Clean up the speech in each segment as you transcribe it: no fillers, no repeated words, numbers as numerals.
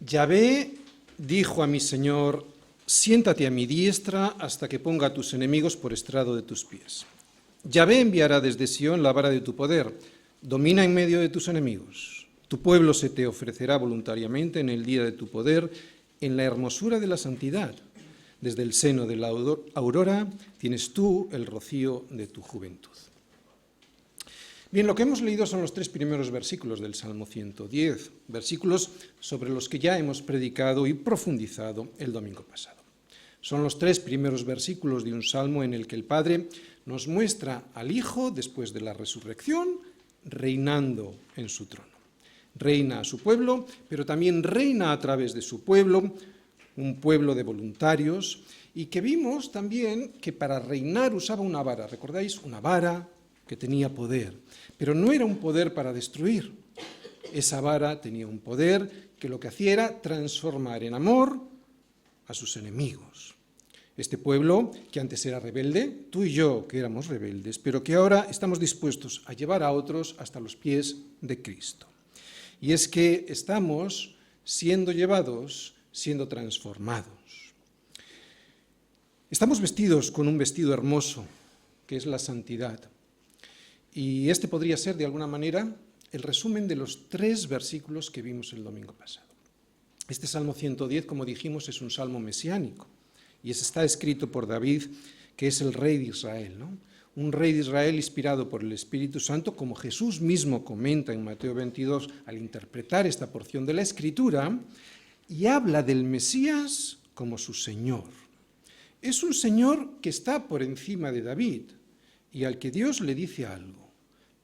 Yahvé dijo a mi Señor: siéntate a mi diestra hasta que ponga a tus enemigos por estrado de tus pies. Yahvé enviará desde Sión la vara de tu poder, domina en medio de tus enemigos. Tu pueblo se te ofrecerá voluntariamente en el día de tu poder, en la hermosura de la santidad. Desde el seno de la aurora tienes tú el rocío de tu juventud. Bien, lo que hemos leído son los 3 primeros versículos del Salmo 110, versículos sobre los que ya hemos predicado y profundizado el domingo pasado. Son los 3 primeros versículos de un salmo en el que el Padre nos muestra al Hijo, después de la resurrección, reinando en su trono. Reina a su pueblo, pero también reina a través de su pueblo, un pueblo de voluntarios, y que vimos también que para reinar usaba una vara. ¿Recordáis? Una vara que tenía poder, pero no era un poder para destruir. Esa vara tenía un poder que lo que hacía era transformar en amor a sus enemigos. Este pueblo, que antes era rebelde, tú y yo que éramos rebeldes, pero que ahora estamos dispuestos a llevar a otros hasta los pies de Cristo. Y es que estamos siendo llevados, siendo transformados. Estamos vestidos con un vestido hermoso, que es la santidad. Y este podría ser, de alguna manera, el resumen de los 3 versículos que vimos el domingo pasado. Este Salmo 110, como dijimos, es un salmo mesiánico, y está escrito por David, que es el rey de Israel, ¿no? Un rey de Israel inspirado por el Espíritu Santo, como Jesús mismo comenta en Mateo 22 al interpretar esta porción de la Escritura, y habla del Mesías como su Señor. Es un Señor que está por encima de David y al que Dios le dice algo.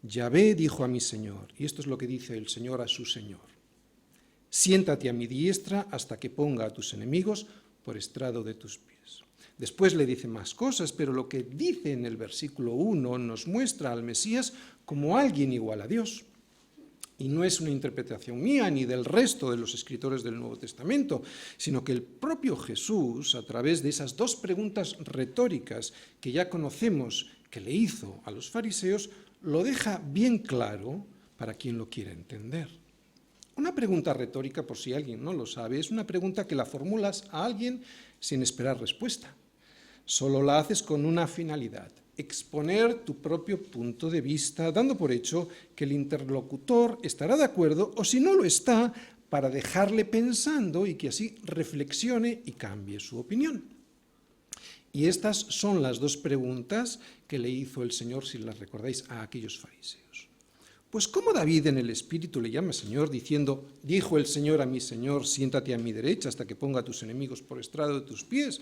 Yahvé dijo a mi Señor, y esto es lo que dice el Señor a su Señor: siéntate a mi diestra hasta que ponga a tus enemigos por estrado de tus pies. Después le dice más cosas, pero lo que dice en el versículo 1 nos muestra al Mesías como alguien igual a Dios. Y no es una interpretación mía ni del resto de los escritores del Nuevo Testamento, sino que el propio Jesús, a través de esas 2 preguntas retóricas que ya conocemos que le hizo a los fariseos, lo deja bien claro para quien lo quiera entender. Una pregunta retórica, por si alguien no lo sabe, es una pregunta que la formulas a alguien sin esperar respuesta. Solo la haces con una finalidad: exponer tu propio punto de vista, dando por hecho que el interlocutor estará de acuerdo, o si no lo está, para dejarle pensando y que así reflexione y cambie su opinión. Y estas son las 2 preguntas que le hizo el Señor, si las recordáis, a aquellos fariseos. Pues ¿cómo David en el Espíritu le llama Señor, diciendo: dijo el Señor a mi Señor, siéntate a mi derecha hasta que ponga a tus enemigos por estrado de tus pies?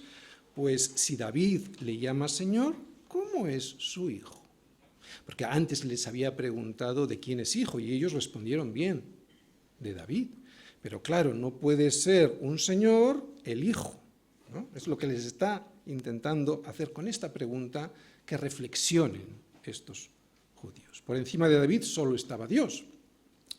Pues si David le llama Señor, ¿cómo es su hijo? Porque antes les había preguntado de quién es hijo y ellos respondieron bien, de David. Pero claro, no puede ser un Señor el hijo, ¿no? Es lo que les está intentando hacer con esta pregunta, que reflexionen estos judíos. Por encima de David solo estaba Dios.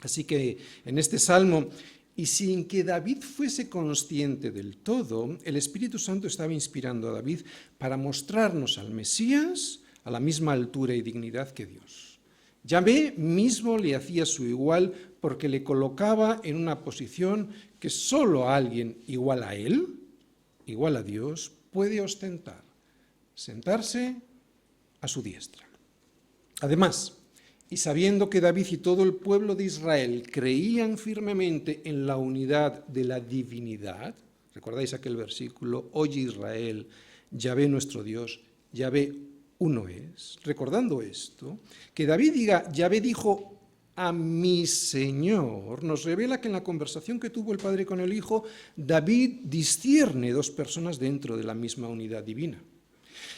Así que en este salmo, y sin que David fuese consciente del todo, el Espíritu Santo estaba inspirando a David para mostrarnos al Mesías a la misma altura y dignidad que Dios. Yahvé mismo le hacía su igual porque le colocaba en una posición que solo alguien igual a él, igual a Dios, puede ostentar: sentarse a su diestra. Además, y sabiendo que David y todo el pueblo de Israel creían firmemente en la unidad de la divinidad, ¿recordáis aquel versículo? Oye Israel, Yahvé nuestro Dios, Yahvé uno es. Recordando esto, que David diga, Yahvé dijo a mi Señor, nos revela que en la conversación que tuvo el Padre con el Hijo, David discierne 2 personas dentro de la misma unidad divina.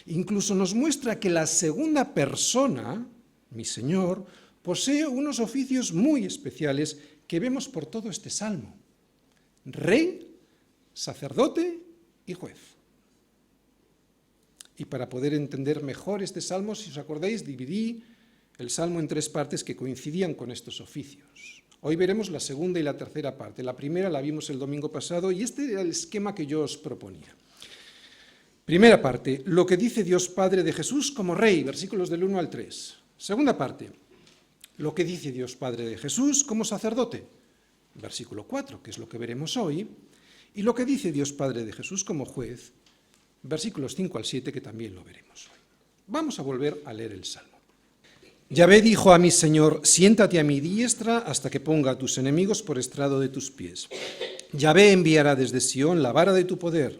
Incluso nos muestra que la segunda persona, mi Señor, posee unos oficios muy especiales que vemos por todo este salmo: rey, sacerdote y juez. Y para poder entender mejor este salmo, si os acordáis, dividí el salmo en 3 partes que coincidían con estos oficios. Hoy veremos la segunda y la tercera parte. La primera la vimos el domingo pasado y este era el esquema que yo os proponía. Primera parte, lo que dice Dios Padre de Jesús como rey, versículos del 1 al 3. Segunda parte, lo que dice Dios Padre de Jesús como sacerdote, versículo 4, que es lo que veremos hoy, y lo que dice Dios Padre de Jesús como juez, versículos 5 al 7, que también lo veremos hoy. Vamos a volver a leer el Salmo. Yahvé dijo a mi Señor, siéntate a mi diestra hasta que ponga a tus enemigos por estrado de tus pies. Yahvé enviará desde Sión la vara de tu poder,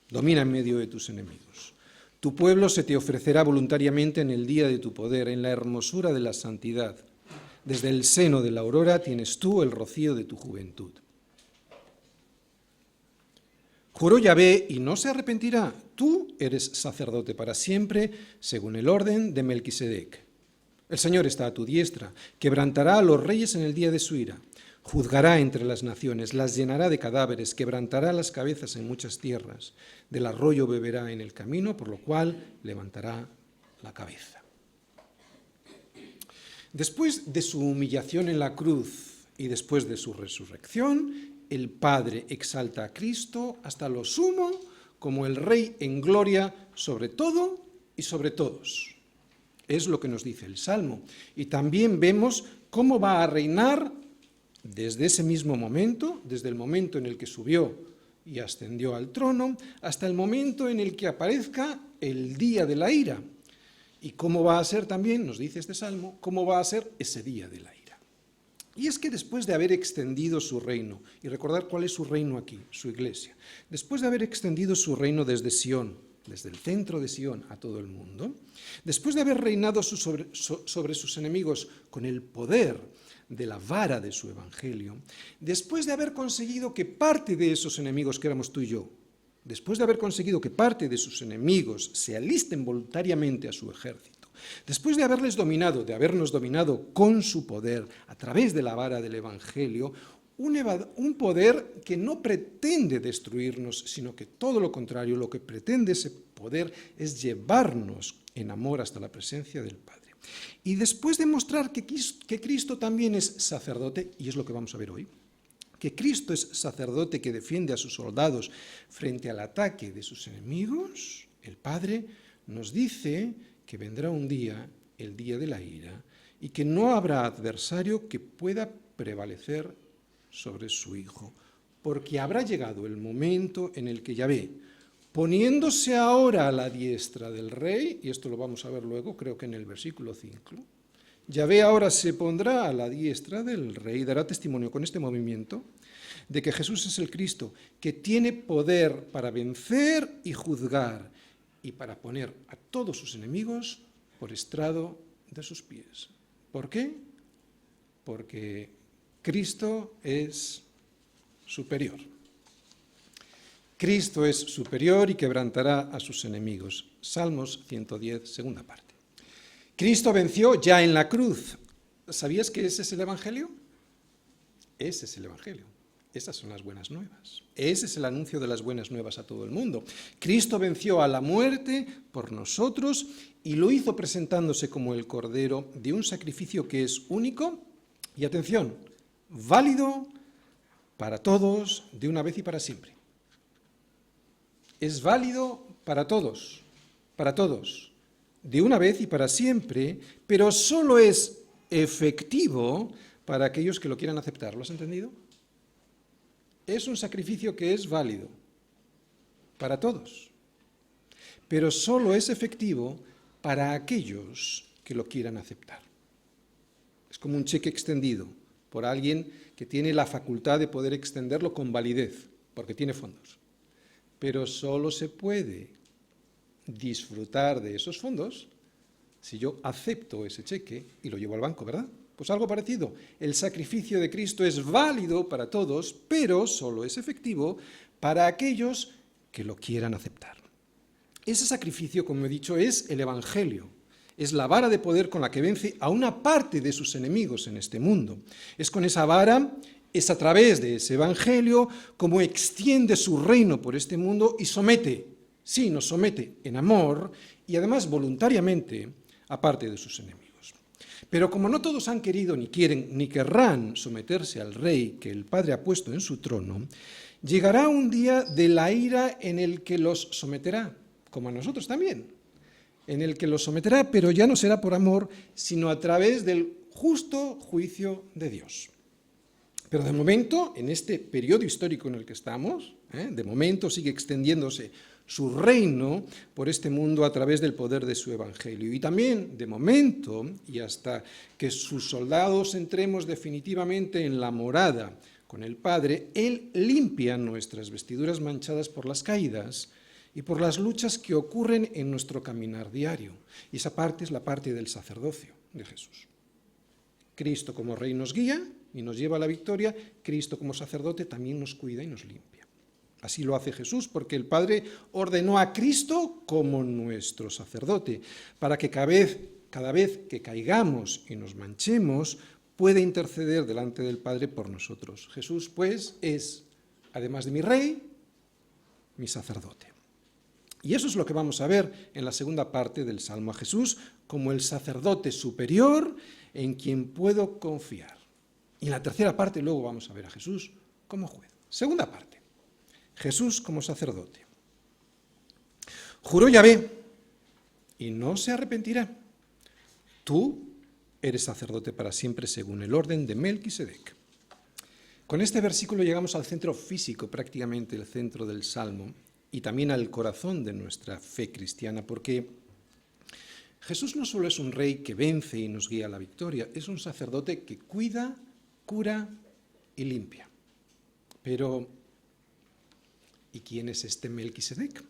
domina en medio de tus enemigos. Tu pueblo se te ofrecerá voluntariamente en el día de tu poder, en la hermosura de la santidad. Desde el seno de la aurora tienes tú el rocío de tu juventud. Juró Yahvé y no se arrepentirá, tú eres sacerdote para siempre, según el orden de Melquisedec. El Señor está a tu diestra, quebrantará a los reyes en el día de su ira. Juzgará entre las naciones, las llenará de cadáveres, quebrantará las cabezas en muchas tierras. Del arroyo beberá en el camino, por lo cual levantará la cabeza. Después de su humillación en la cruz y después de su resurrección, el Padre exalta a Cristo hasta lo sumo como el Rey en gloria sobre todo y sobre todos. Es lo que nos dice el Salmo. Y también vemos cómo va a reinar desde ese mismo momento, desde el momento en el que subió y ascendió al trono, hasta el momento en el que aparezca el día de la ira. Y cómo va a ser también, nos dice este Salmo, cómo va a ser ese día de la ira. Y es que después de haber extendido su reino, y recordar cuál es su reino aquí, su iglesia, después de haber extendido su reino desde Sión, desde el centro de Sión a todo el mundo, después de haber reinado sobre sus enemigos con el poder de la vara de su evangelio, después de haber conseguido que parte de esos enemigos que éramos tú y yo, después de haber conseguido que parte de sus enemigos se alisten voluntariamente a su ejército, después de haberles dominado, de habernos dominado con su poder a través de la vara del evangelio, un poder que no pretende destruirnos, sino que todo lo contrario, lo que pretende ese poder es llevarnos en amor hasta la presencia del Padre. Y después de mostrar que Cristo también es sacerdote, y es lo que vamos a ver hoy, que Cristo es sacerdote que defiende a sus soldados frente al ataque de sus enemigos, el Padre nos dice que vendrá un día, el día de la ira, y que no habrá adversario que pueda prevalecer sobre su Hijo, porque habrá llegado el momento en el que Yahvé, poniéndose ahora a la diestra del Rey, y esto lo vamos a ver luego, creo que en el versículo 5, Yahvé ahora se pondrá a la diestra del Rey, dará testimonio con este movimiento de que Jesús es el Cristo, que tiene poder para vencer y juzgar, y para poner a todos sus enemigos por estrado de sus pies. ¿Por qué? Porque Cristo es superior. Cristo es superior y quebrantará a sus enemigos. Salmos 110, segunda parte. Cristo venció ya en la cruz. ¿Sabías que ese es el Evangelio? Ese es el Evangelio. Esas son las buenas nuevas. Ese es el anuncio de las buenas nuevas a todo el mundo. Cristo venció a la muerte por nosotros y lo hizo presentándose como el Cordero de un sacrificio que es único y, atención, válido para todos de una vez y para siempre. Es válido para todos, de una vez y para siempre, pero solo es efectivo para aquellos que lo quieran aceptar. ¿Lo has entendido? Es un sacrificio que es válido para todos, pero solo es efectivo para aquellos que lo quieran aceptar. Es como un cheque extendido por alguien que tiene la facultad de poder extenderlo con validez, porque tiene fondos. Pero solo se puede disfrutar de esos fondos si yo acepto ese cheque y lo llevo al banco, ¿verdad? Pues algo parecido. El sacrificio de Cristo es válido para todos, pero solo es efectivo para aquellos que lo quieran aceptar. Ese sacrificio, como he dicho, es el Evangelio. Es la vara de poder con la que vence a una parte de sus enemigos en este mundo. Es con esa vara, es a través de ese Evangelio, como extiende su reino por este mundo y somete, sí, nos somete en amor y además voluntariamente a parte de sus enemigos. Pero como no todos han querido, ni quieren, ni querrán someterse al Rey que el Padre ha puesto en su trono, llegará un día de la ira en el que los someterá, como a nosotros también, en el que los someterá, pero ya no será por amor, sino a través del justo juicio de Dios. Pero de momento, en este periodo histórico en el que estamos, de momento sigue extendiéndose su reino por este mundo a través del poder de su evangelio. Y también, de momento, y hasta que sus soldados entremos definitivamente en la morada con el Padre, Él limpia nuestras vestiduras manchadas por las caídas y por las luchas que ocurren en nuestro caminar diario. Y esa parte es la parte del sacerdocio de Jesús. Cristo como Rey nos guía y nos lleva a la victoria, Cristo como sacerdote también nos cuida y nos limpia. Así lo hace Jesús, porque el Padre ordenó a Cristo como nuestro sacerdote, para que cada vez que caigamos y nos manchemos, pueda interceder delante del Padre por nosotros. Jesús, pues, es, además de mi Rey, mi sacerdote. Y eso es lo que vamos a ver en la segunda parte del Salmo, a Jesús como el sacerdote superior en quien puedo confiar. Y en la tercera parte luego vamos a ver a Jesús como juez. Segunda parte, Jesús como sacerdote. Juró Yahvé y no se arrepentirá. Tú eres sacerdote para siempre según el orden de Melquisedec. Con este versículo llegamos al centro físico, prácticamente el centro del Salmo, y también al corazón de nuestra fe cristiana, porque Jesús no solo es un rey que vence y nos guía a la victoria, es un sacerdote que cuida, cura y limpia. Pero, ¿y quién es este Melquisedec?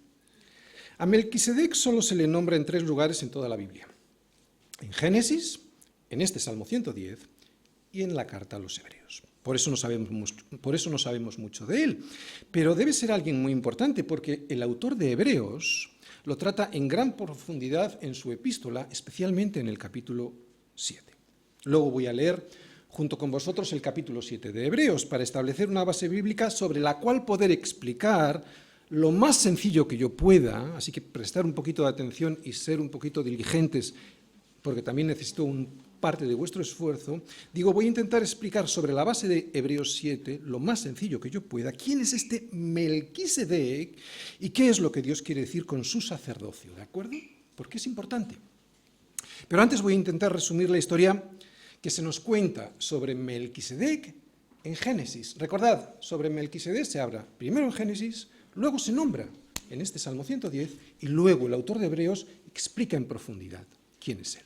A Melquisedec solo se le nombra en 3 lugares en toda la Biblia. En Génesis, en este Salmo 110 y en la carta a los Hebreos. Por eso no sabemos mucho de él. Pero debe ser alguien muy importante, porque el autor de Hebreos lo trata en gran profundidad en su epístola, especialmente en el capítulo 7. Luego voy a leer junto con vosotros el capítulo 7 de Hebreos para establecer una base bíblica sobre la cual poder explicar lo más sencillo que yo pueda, así que prestar un poquito de atención y ser un poquito diligentes, porque también necesito parte de vuestro esfuerzo. Voy a intentar explicar sobre la base de Hebreos 7, lo más sencillo que yo pueda, quién es este Melquisedec y qué es lo que Dios quiere decir con su sacerdocio, ¿de acuerdo? Porque es importante. Pero antes voy a intentar resumir la historia que se nos cuenta sobre Melquisedec en Génesis. Recordad, sobre Melquisedec se habla primero en Génesis, luego se nombra en este Salmo 110 y luego el autor de Hebreos explica en profundidad quién es él.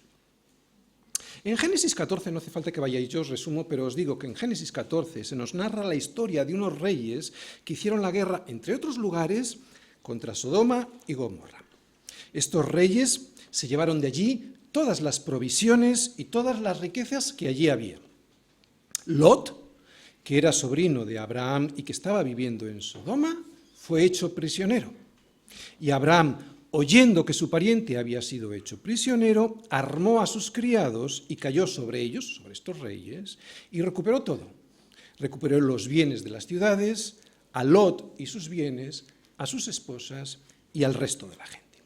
En Génesis 14, no hace falta que vayáis, yo os resumo, pero os digo que en Génesis 14 se nos narra la historia de unos reyes que hicieron la guerra, entre otros lugares, contra Sodoma y Gomorra. Estos reyes se llevaron de allí todas las provisiones y todas las riquezas que allí había. Lot, que era sobrino de Abraham y que estaba viviendo en Sodoma, fue hecho prisionero. Y Abraham, oyendo que su pariente había sido hecho prisionero, armó a sus criados y cayó sobre ellos, sobre estos reyes, y recuperó todo. Recuperó los bienes de las ciudades, a Lot y sus bienes, a sus esposas y al resto de la gente.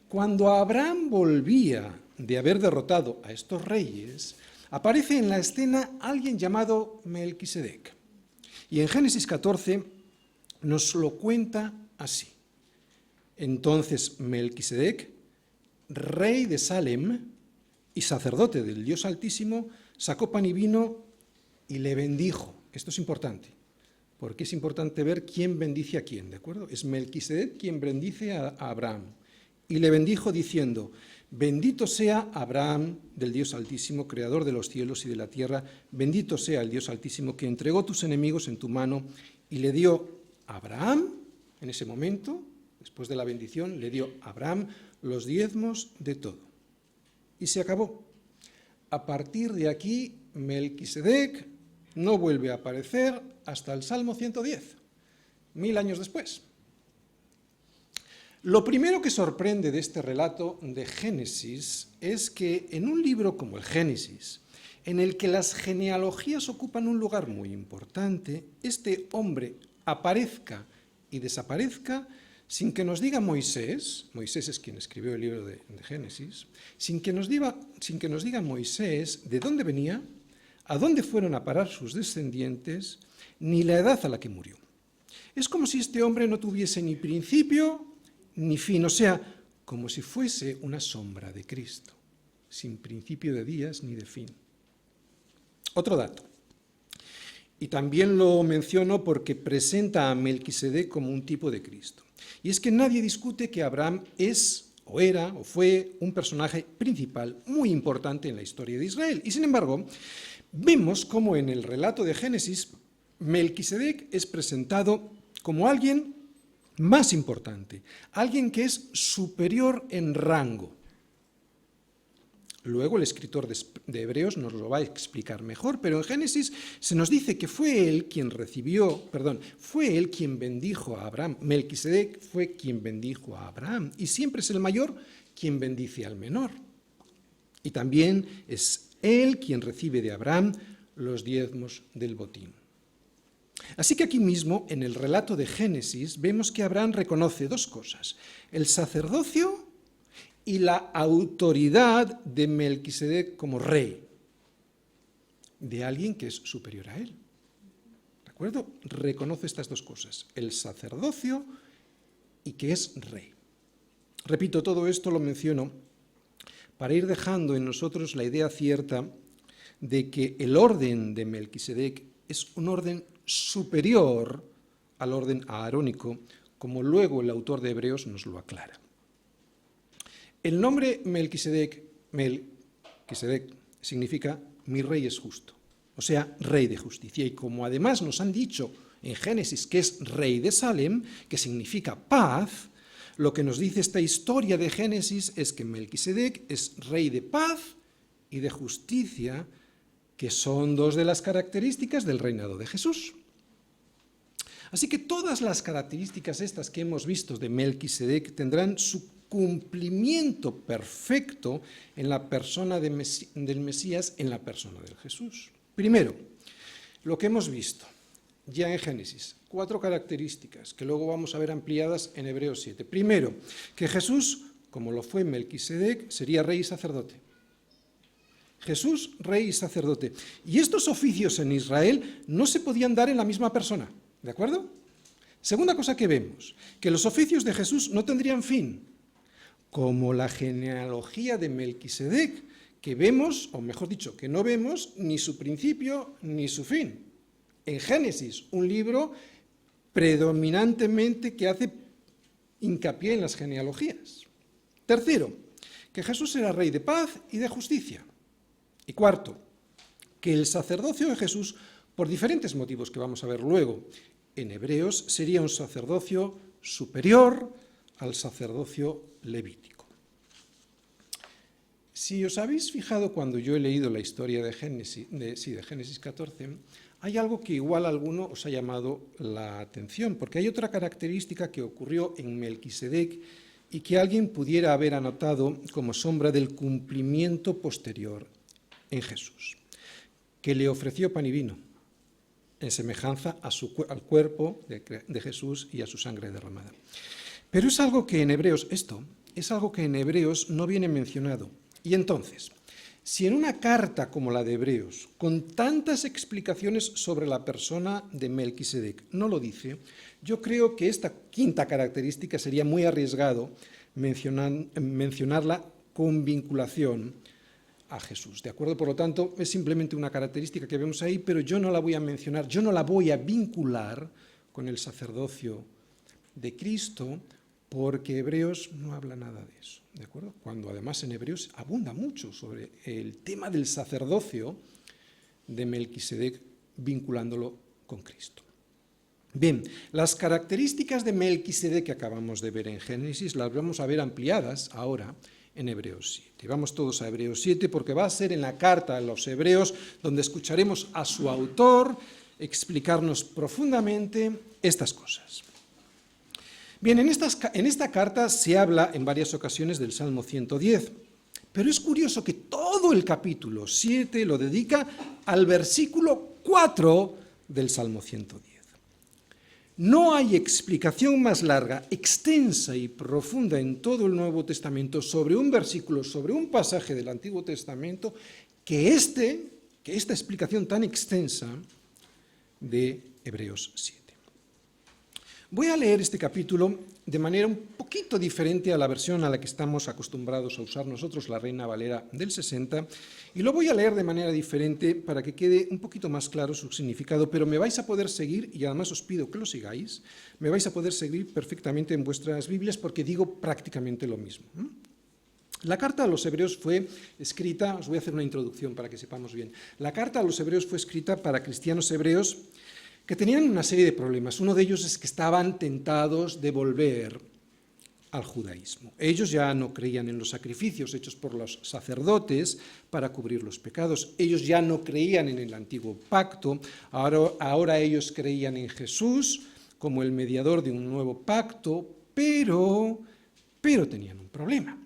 Cuando Abraham volvía de haber derrotado a estos reyes, aparece en la escena alguien llamado Melquisedec. Y en Génesis 14 nos lo cuenta así. Entonces Melquisedec, rey de Salem y sacerdote del Dios Altísimo, sacó pan y vino y le bendijo. Esto es importante, porque es importante ver quién bendice a quién, ¿de acuerdo? Es Melquisedec quien bendice a Abraham. Y le bendijo diciendo: bendito sea Abraham del Dios Altísimo, creador de los cielos y de la tierra, bendito sea el Dios Altísimo que entregó tus enemigos en tu mano, y le dio a Abraham, en ese momento, después de la bendición, le dio a Abraham los diezmos de todo. Y se acabó. A partir de aquí, Melquisedec no vuelve a aparecer hasta el Salmo 110, 1000 años después. Lo primero que sorprende de este relato de Génesis es que en un libro como el Génesis, en el que las genealogías ocupan un lugar muy importante, este hombre aparezca y desaparezca sin que nos diga Moisés es quien escribió el libro de Génesis, sin que nos diga Moisés de dónde venía, a dónde fueron a parar sus descendientes, ni la edad a la que murió. Es como si este hombre no tuviese ni principio ni fin, o sea, como si fuese una sombra de Cristo, sin principio de días ni de fin. Otro dato. Y también lo menciono porque presenta a Melquisedec como un tipo de Cristo. Y es que nadie discute que Abraham es, o era, o fue un personaje principal muy importante en la historia de Israel. Y sin embargo, vemos cómo en el relato de Génesis, Melquisedec es presentado como alguien más importante, alguien que es superior en rango. Luego el escritor de Hebreos nos lo va a explicar mejor, pero en Génesis se nos dice que fue él quien bendijo a Abraham. Melquisedec fue quien bendijo a Abraham, y siempre es el mayor quien bendice al menor. Y también es él quien recibe de Abraham los diezmos del botín. Así que aquí mismo, en el relato de Génesis, vemos que Abraham reconoce dos cosas: el sacerdocio y la autoridad de Melquisedec como rey, de alguien que es superior a él. ¿De acuerdo? Reconoce estas dos cosas: el sacerdocio y que es rey. Repito, todo esto lo menciono para ir dejando en nosotros la idea cierta de que el orden de Melquisedec es un orden superior al orden aarónico, como luego el autor de Hebreos nos lo aclara. El nombre Melquisedec significa mi rey es justo, o sea, rey de justicia. Y como además nos han dicho en Génesis que es rey de Salem, que significa paz, lo que nos dice esta historia de Génesis es que Melquisedec es rey de paz y de justicia, que son dos de las características del reinado de Jesús. Así que todas las características estas que hemos visto de Melquisedec tendrán su cumplimiento perfecto en la persona del Mesías, en la persona del Jesús. Primero, lo que hemos visto ya en Génesis, 4 características que luego vamos a ver ampliadas en Hebreos 7. Primero, que Jesús, como lo fue Melquisedec, sería rey y sacerdote. Jesús, rey y sacerdote. Y estos oficios en Israel no se podían dar en la misma persona, ¿de acuerdo? Segunda cosa que vemos, que los oficios de Jesús no tendrían fin, como la genealogía de Melquisedec, que vemos, o mejor dicho, que no vemos ni su principio ni su fin. En Génesis, un libro predominantemente que hace hincapié en las genealogías. Tercero, que Jesús era rey de paz y de justicia. Y cuarto, que el sacerdocio de Jesús, por diferentes motivos que vamos a ver luego en Hebreos, sería un sacerdocio superior al sacerdocio levítico. Si os habéis fijado cuando yo he leído la historia de Génesis 14, hay algo que igual a alguno os ha llamado la atención, porque hay otra característica que ocurrió en Melquisedec y que alguien pudiera haber anotado como sombra del cumplimiento posterior en Jesús, que le ofreció pan y vino, en semejanza al cuerpo de Jesús y a su sangre derramada. Pero es algo que en Hebreos, no viene mencionado. Y entonces, si en una carta como la de Hebreos, con tantas explicaciones sobre la persona de Melquisedec, no lo dice, yo creo que esta quinta característica sería muy arriesgado mencionarla con vinculación a Jesús, ¿de acuerdo? Por lo tanto, es simplemente una característica que vemos ahí, pero yo no la voy a mencionar, yo no la voy a vincular con el sacerdocio de Cristo, porque Hebreos no habla nada de eso, ¿de acuerdo? Cuando además en Hebreos abunda mucho sobre el tema del sacerdocio de Melquisedec, vinculándolo con Cristo. Bien, las características de Melquisedec que acabamos de ver en Génesis las vamos a ver ampliadas ahora en Hebreos 7. Vamos todos a Hebreos 7 porque va a ser en la carta a los Hebreos donde escucharemos a su autor explicarnos profundamente estas cosas. Bien, en esta carta se habla en varias ocasiones del Salmo 110, pero es curioso que todo el capítulo 7 lo dedica al versículo 4 del Salmo 110. No hay explicación más larga, extensa y profunda en todo el Nuevo Testamento sobre un versículo, sobre un pasaje del Antiguo Testamento, que esta explicación tan extensa de Hebreos 7. Voy a leer este capítulo de manera un poquito diferente a la versión a la que estamos acostumbrados a usar nosotros, la Reina Valera del 60, y lo voy a leer de manera diferente para que quede un poquito más claro su significado, pero me vais a poder seguir, y además os pido que lo sigáis, me vais a poder seguir perfectamente en vuestras Biblias porque digo prácticamente lo mismo. La carta a los hebreos fue escrita, os voy a hacer una introducción para que sepamos bien, la carta a los hebreos fue escrita para cristianos hebreos que tenían una serie de problemas. Uno de ellos es que estaban tentados de volver al judaísmo. Ellos ya no creían en los sacrificios hechos por los sacerdotes para cubrir los pecados. Ellos ya no creían en el antiguo pacto. Ahora ellos creían en Jesús como el mediador de un nuevo pacto, pero tenían un problema.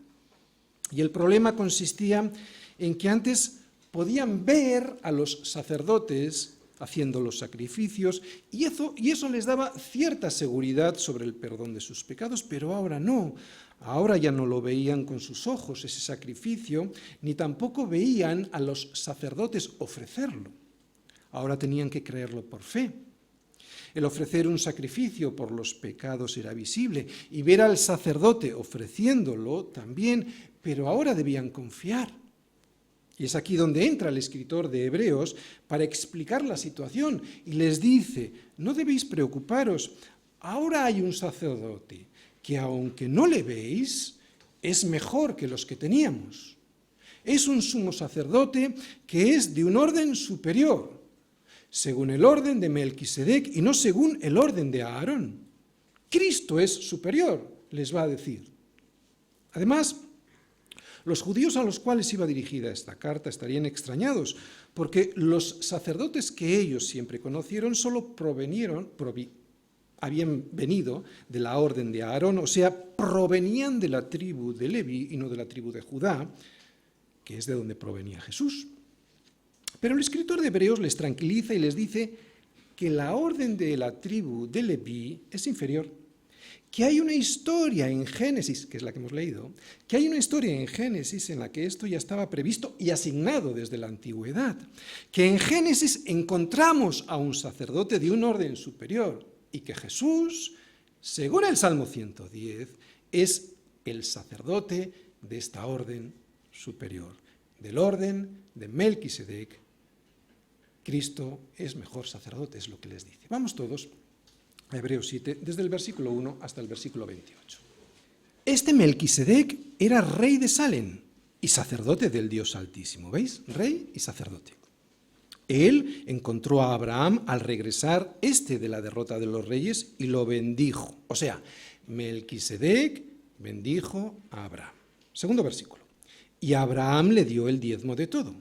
Y el problema consistía en que antes podían ver a los sacerdotes haciendo los sacrificios, y eso les daba cierta seguridad sobre el perdón de sus pecados, pero ahora no. Ahora ya no lo veían con sus ojos, ese sacrificio, ni tampoco veían a los sacerdotes ofrecerlo. Ahora tenían que creerlo por fe. El ofrecer un sacrificio por los pecados era visible, y ver al sacerdote ofreciéndolo también, pero ahora debían confiar. Y es aquí donde entra el escritor de Hebreos para explicar la situación y les dice, no debéis preocuparos, ahora hay un sacerdote que aunque no le veis, es mejor que los que teníamos. Es un sumo sacerdote que es de un orden superior, según el orden de Melquisedec y no según el orden de Aarón. Cristo es superior, les va a decir. Además, los judíos a los cuales iba dirigida esta carta estarían extrañados, porque los sacerdotes que ellos siempre conocieron solo habían venido de la orden de Aarón, o sea, provenían de la tribu de Leví y no de la tribu de Judá, que es de donde provenía Jesús. Pero el escritor de Hebreos les tranquiliza y les dice que la orden de la tribu de Leví es inferior, que hay una historia en Génesis, que es la que hemos leído, que hay una historia en Génesis en la que esto ya estaba previsto y asignado desde la antigüedad, que en Génesis encontramos a un sacerdote de un orden superior y que Jesús, según el Salmo 110, es el sacerdote de esta orden superior, del orden de Melquisedec. Cristo es mejor sacerdote, es lo que les dice. Vamos todos a Hebreos 7, desde el versículo 1 hasta el versículo 28. Este Melquisedec era rey de Salem y sacerdote del Dios Altísimo. ¿Veis? Rey y sacerdote. Él encontró a Abraham al regresar de la derrota de los reyes y lo bendijo. O sea, Melquisedec bendijo a Abraham. Segundo versículo. Y Abraham le dio el diezmo de todo.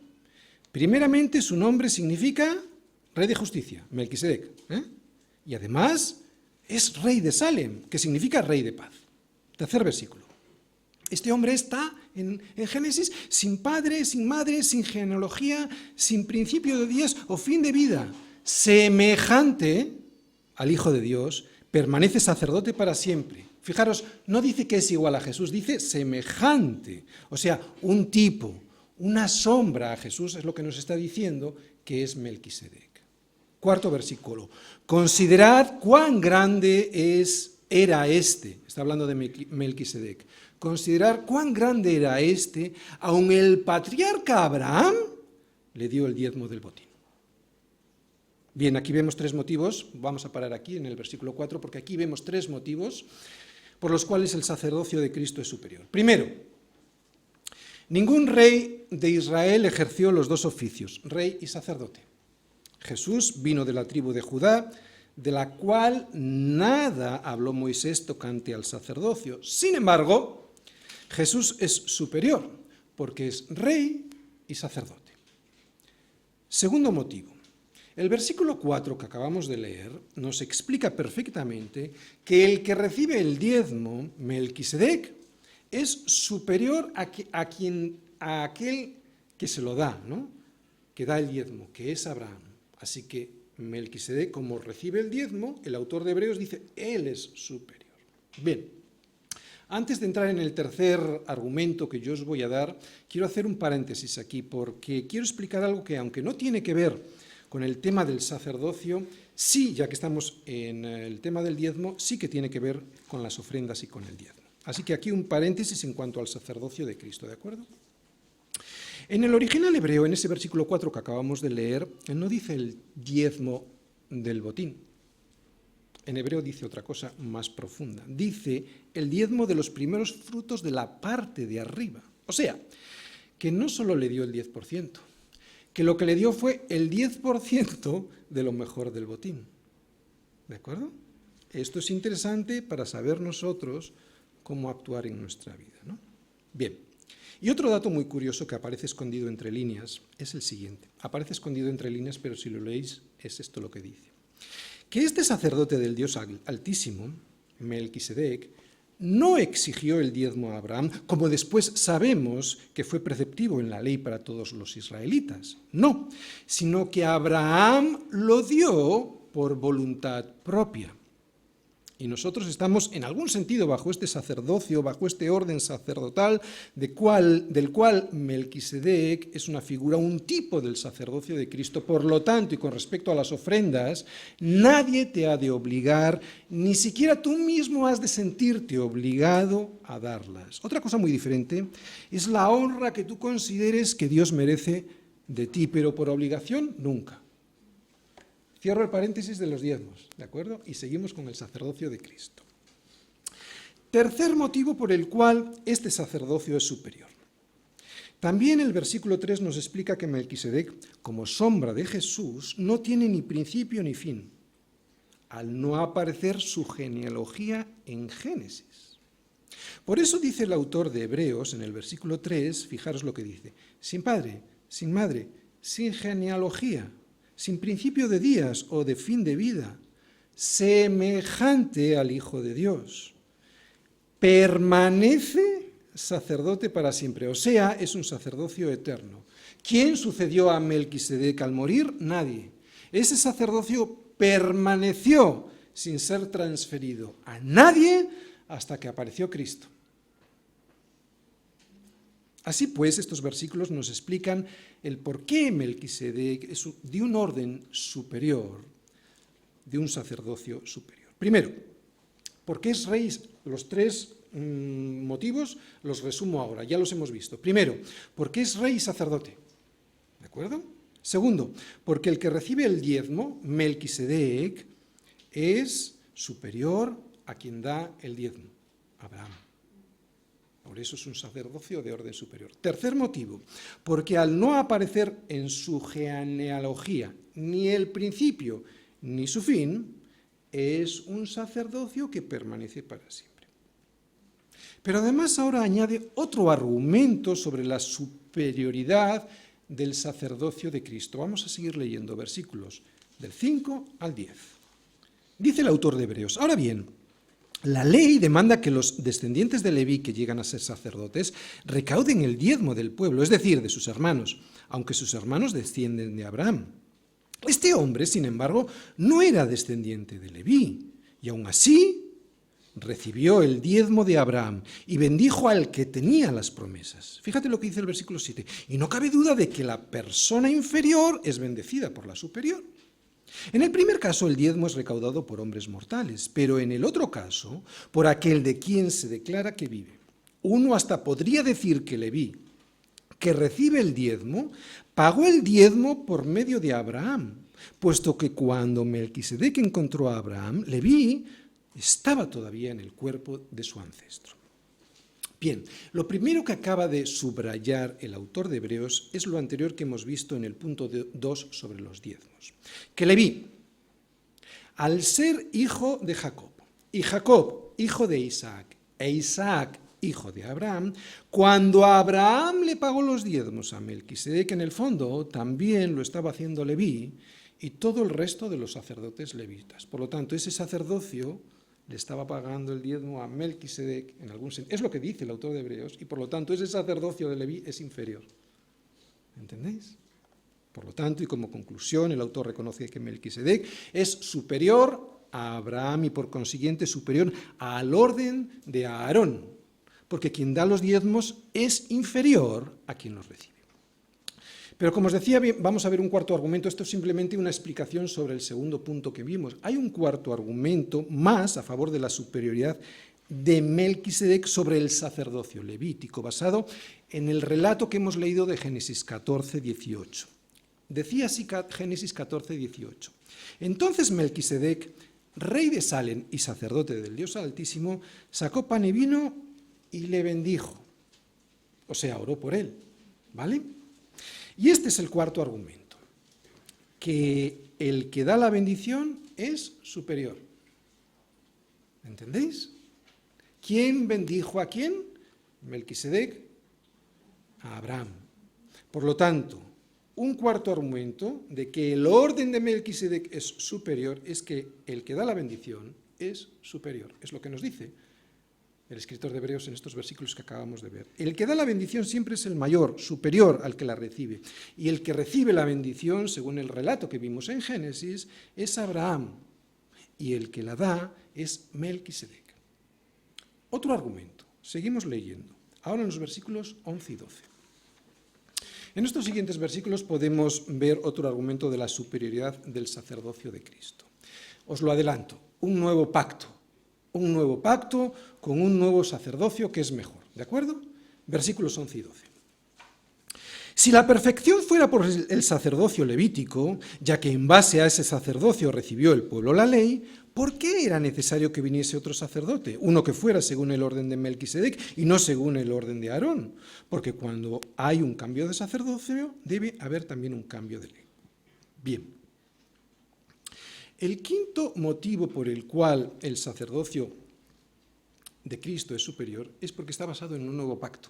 Primeramente, su nombre significa rey de justicia, Melquisedec. Y además es rey de Salem, que significa rey de paz. Tercer versículo. Este hombre está en Génesis sin padre, sin madre, sin genealogía, sin principio de días o fin de vida. Semejante al Hijo de Dios, permanece sacerdote para siempre. Fijaros, no dice que es igual a Jesús, dice semejante. O sea, un tipo, una sombra a Jesús es lo que nos está diciendo que es Melquisedec. Cuarto versículo. Considerad cuán grande era este. Está hablando de Melquisedec. Considerad cuán grande era este, aun el patriarca Abraham le dio el diezmo del botín. Bien, aquí vemos tres motivos. Vamos a parar aquí en el versículo 4, porque aquí vemos tres motivos por los cuales el sacerdocio de Cristo es superior. Primero, ningún rey de Israel ejerció los dos oficios, rey y sacerdote. Jesús vino de la tribu de Judá, de la cual nada habló Moisés tocante al sacerdocio. Sin embargo, Jesús es superior, porque es rey y sacerdote. Segundo motivo, el versículo 4 que acabamos de leer nos explica perfectamente que el que recibe el diezmo, Melquisedec, es superior a aquel que se lo da, ¿no? Que da el diezmo, que es Abraham. Así que Melquisedec, como recibe el diezmo, el autor de Hebreos dice, él es superior. Bien, antes de entrar en el tercer argumento que yo os voy a dar, quiero hacer un paréntesis aquí, porque quiero explicar algo que, aunque no tiene que ver con el tema del sacerdocio, sí, ya que estamos en el tema del diezmo, sí que tiene que ver con las ofrendas y con el diezmo. Así que aquí un paréntesis en cuanto al sacerdocio de Cristo, ¿de acuerdo? En el original hebreo, en ese versículo 4 que acabamos de leer, no dice el diezmo del botín. En hebreo dice otra cosa más profunda. Dice el diezmo de los primeros frutos de la parte de arriba. O sea, que no solo le dio el 10%, que lo que le dio fue el 10% de lo mejor del botín. ¿De acuerdo? Esto es interesante para saber nosotros cómo actuar en nuestra vida, ¿no? Bien. Y otro dato muy curioso que aparece escondido entre líneas es el siguiente. Aparece escondido entre líneas, pero si lo leéis es esto lo que dice. Que este sacerdote del Dios Altísimo, Melquisedec, no exigió el diezmo a Abraham, como después sabemos que fue preceptivo en la ley para todos los israelitas. No, sino que Abraham lo dio por voluntad propia. Y nosotros estamos, en algún sentido, bajo este sacerdocio, bajo este orden sacerdotal, del cual Melquisedec es una figura, un tipo del sacerdocio de Cristo. Por lo tanto, y con respecto a las ofrendas, nadie te ha de obligar, ni siquiera tú mismo has de sentirte obligado a darlas. Otra cosa muy diferente es la honra que tú consideres que Dios merece de ti, pero por obligación, nunca. Cierro el paréntesis de los diezmos, ¿de acuerdo? Y seguimos con el sacerdocio de Cristo. Tercer motivo por el cual este sacerdocio es superior. También el versículo 3 nos explica que Melquisedec, como sombra de Jesús, no tiene ni principio ni fin, al no aparecer su genealogía en Génesis. Por eso dice el autor de Hebreos en el versículo 3, fijaros lo que dice, sin padre, sin madre, sin genealogía, sin principio de días o de fin de vida, semejante al Hijo de Dios. Permanece sacerdote para siempre, o sea, es un sacerdocio eterno. ¿Quién sucedió a Melquisedec al morir? Nadie. Ese sacerdocio permaneció sin ser transferido a nadie hasta que apareció Cristo. Así pues, estos versículos nos explican el por qué Melquisedec es de un orden superior, de un sacerdocio superior. Primero, porque es rey. Los tres motivos los resumo ahora, ya los hemos visto. Primero, porque es rey y sacerdote, ¿de acuerdo? Segundo, porque el que recibe el diezmo, Melquisedec, es superior a quien da el diezmo, Abraham. Por eso es un sacerdocio de orden superior. Tercer motivo, porque al no aparecer en su genealogía ni el principio ni su fin, es un sacerdocio que permanece para siempre. Pero además ahora añade otro argumento sobre la superioridad del sacerdocio de Cristo. Vamos a seguir leyendo versículos del 5 al 10. Dice el autor de Hebreos, ahora bien, la ley demanda que los descendientes de Leví que llegan a ser sacerdotes recauden el diezmo del pueblo, es decir, de sus hermanos, aunque sus hermanos descienden de Abraham. Este hombre, sin embargo, no era descendiente de Leví, y aún así recibió el diezmo de Abraham y bendijo al que tenía las promesas. Fíjate lo que dice el versículo 7. Y no cabe duda de que la persona inferior es bendecida por la superior. En el primer caso, el diezmo es recaudado por hombres mortales, pero en el otro caso, por aquel de quien se declara que vive. Uno hasta podría decir que Leví, que recibe el diezmo, pagó el diezmo por medio de Abraham, puesto que cuando Melquisedec encontró a Abraham, Leví estaba todavía en el cuerpo de su ancestro. Bien, lo primero que acaba de subrayar el autor de Hebreos es lo anterior que hemos visto en el punto 2 sobre los diezmos. Que Leví, al ser hijo de Jacob, y Jacob, hijo de Isaac, e Isaac, hijo de Abraham, cuando Abraham le pagó los diezmos a Melquisedec, en el fondo también lo estaba haciendo Leví y todo el resto de los sacerdotes levitas. Por lo tanto, ese sacerdocio le estaba pagando el diezmo a Melquisedec en algún sentido. Es lo que dice el autor de Hebreos, y por lo tanto ese sacerdocio de Leví es inferior. ¿Entendéis? Por lo tanto, y como conclusión, el autor reconoce que Melquisedec es superior a Abraham y por consiguiente superior al orden de Aarón, porque quien da los diezmos es inferior a quien los recibe. Pero como os decía, vamos a ver un cuarto argumento. Esto es simplemente una explicación sobre el segundo punto que vimos. Hay un cuarto argumento más a favor de la superioridad de Melquisedec sobre el sacerdocio levítico, basado en el relato que hemos leído de Génesis 14, 18. Decía así Génesis 14, 18. Entonces Melquisedec, rey de Salem y sacerdote del Dios Altísimo, sacó pan y vino y le bendijo. O sea, oró por él, ¿vale? Y este es el cuarto argumento, que el que da la bendición es superior. ¿Entendéis? ¿Quién bendijo a quién? Melquisedec a Abraham. Por lo tanto, un cuarto argumento de que el orden de Melquisedec es superior es que el que da la bendición es superior. Es lo que nos dice el escritor de Hebreos en estos versículos que acabamos de ver. El que da la bendición siempre es el mayor, superior al que la recibe. Y el que recibe la bendición, según el relato que vimos en Génesis, es Abraham. Y el que la da es Melquisedec. Otro argumento. Seguimos leyendo. Ahora en los versículos 11 y 12. En estos siguientes versículos podemos ver otro argumento de la superioridad del sacerdocio de Cristo. Os lo adelanto. Un nuevo pacto con un nuevo sacerdocio que es mejor, ¿de acuerdo? Versículos 11 y 12. Si la perfección fuera por el sacerdocio levítico, ya que en base a ese sacerdocio recibió el pueblo la ley, ¿por qué era necesario que viniese otro sacerdote? Uno que fuera según el orden de Melquisedec y no según el orden de Aarón, porque cuando hay un cambio de sacerdocio debe haber también un cambio de ley. Bien. El quinto motivo por el cual el sacerdocio de Cristo es superior es porque está basado en un nuevo pacto.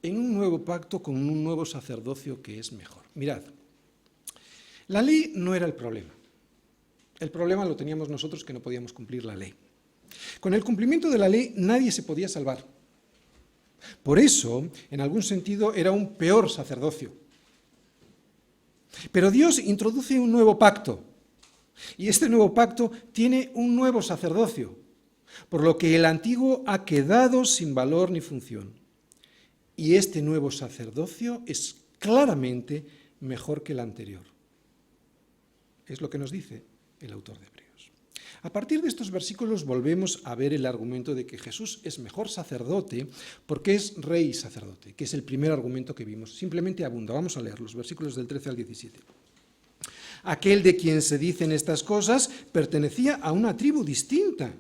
En un nuevo pacto con un nuevo sacerdocio que es mejor. Mirad, la ley no era el problema. El problema lo teníamos nosotros que no podíamos cumplir la ley. Con el cumplimiento de la ley nadie se podía salvar. Por eso, en algún sentido, era un peor sacerdocio. Pero Dios introduce un nuevo pacto. Y este nuevo pacto tiene un nuevo sacerdocio, por lo que el antiguo ha quedado sin valor ni función. Y este nuevo sacerdocio es claramente mejor que el anterior. Es lo que nos dice el autor de Hebreos. A partir de estos versículos volvemos a ver el argumento de que Jesús es mejor sacerdote porque es rey y sacerdote, que es el primer argumento que vimos. Simplemente abunda. Vamos a leer los versículos del 13 al 17. Aquel de quien se dicen estas cosas pertenecía a una tribu distinta,